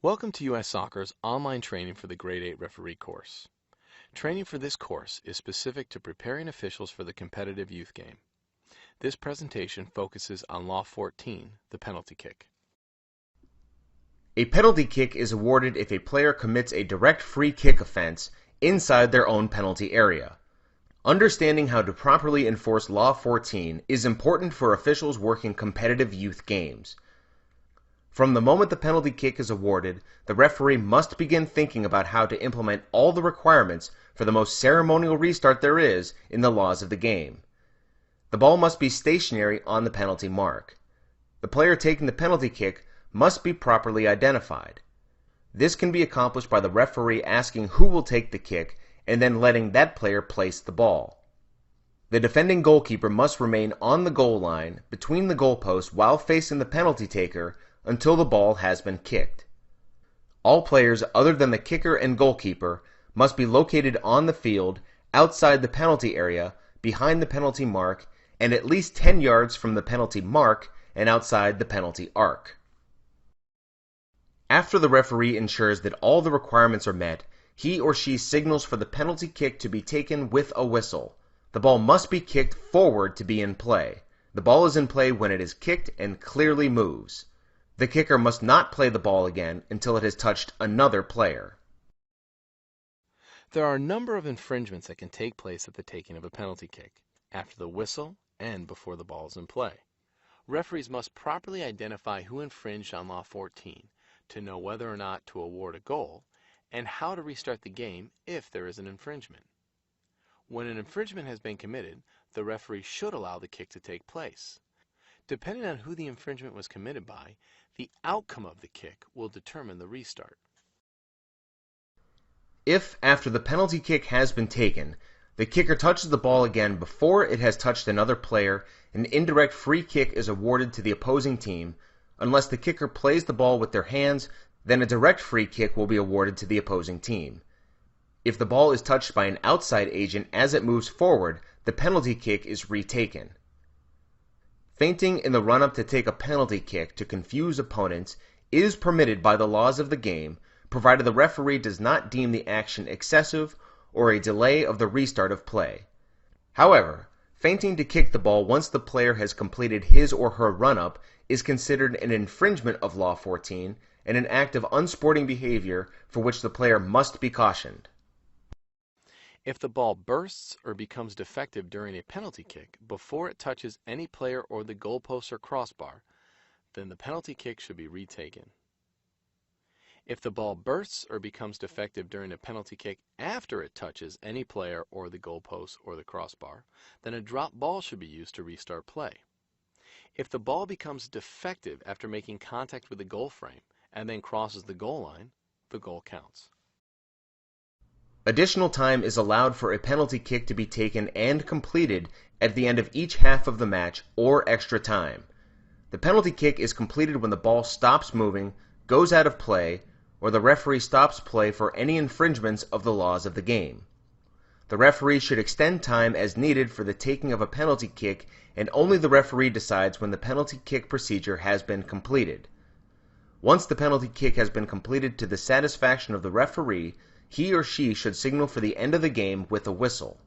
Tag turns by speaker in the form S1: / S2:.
S1: Welcome to US Soccer's online training for the Grade 8 referee course. Training for this course is specific to preparing officials for the competitive youth game. This presentation focuses on Law 14, the penalty kick.
S2: A penalty kick is awarded if a player commits a direct free kick offense inside their own penalty area. Understanding how to properly enforce Law 14 is important for officials working competitive youth games. From the moment the penalty kick is awarded, the referee must begin thinking about how to implement all the requirements for the most ceremonial restart there is in the laws of the game. The ball must be stationary on the penalty mark. The player taking the penalty kick must be properly identified. This can be accomplished by the referee asking who will take the kick and then letting that player place the ball. The defending goalkeeper must remain on the goal line between the goalposts while facing the penalty taker until the ball has been kicked. All players other than the kicker and goalkeeper must be located on the field outside the penalty area, behind the penalty mark, and at least 10 yards from the penalty mark and outside the penalty arc. After the referee ensures that all the requirements are met, he or she signals for the penalty kick to be taken with a whistle. The ball must be kicked forward to be in play. The ball is in play when it is kicked and clearly moves. The kicker must not play the ball again until it has touched another player.
S1: There are a number of infringements that can take place at the taking of a penalty kick, after the whistle and before the ball is in play. Referees must properly identify who infringed on Law 14 to know whether or not to award a goal and how to restart the game if there is an infringement. When an infringement has been committed, the referee should allow the kick to take place. Depending on who the infringement was committed by, the outcome of the kick will determine the restart.
S2: If, after the penalty kick has been taken, the kicker touches the ball again before it has touched another player, an indirect free kick is awarded to the opposing team. Unless the kicker plays the ball with their hands, then a direct free kick will be awarded to the opposing team. If the ball is touched by an outside agent as it moves forward, the penalty kick is retaken. Feinting in the run-up to take a penalty kick to confuse opponents is permitted by the laws of the game, provided the referee does not deem the action excessive or a delay of the restart of play. However, feinting to kick the ball once the player has completed his or her run-up is considered an infringement of Law 14 and an act of unsporting behavior for which the player must be cautioned.
S1: If the ball bursts or becomes defective during a penalty kick before it touches any player or the goalpost or crossbar, then the penalty kick should be retaken. If the ball bursts or becomes defective during a penalty kick after it touches any player or the goalpost or the crossbar, then a drop ball should be used to restart play. If the ball becomes defective after making contact with the goal frame and then crosses the goal line, the goal counts.
S2: Additional time is allowed for a penalty kick to be taken and completed at the end of each half of the match or extra time. The penalty kick is completed when the ball stops moving, goes out of play, or the referee stops play for any infringements of the laws of the game. The referee should extend time as needed for the taking of a penalty kick, and only the referee decides when the penalty kick procedure has been completed. Once the penalty kick has been completed to the satisfaction of the referee, he or she should signal for the end of the game with a whistle.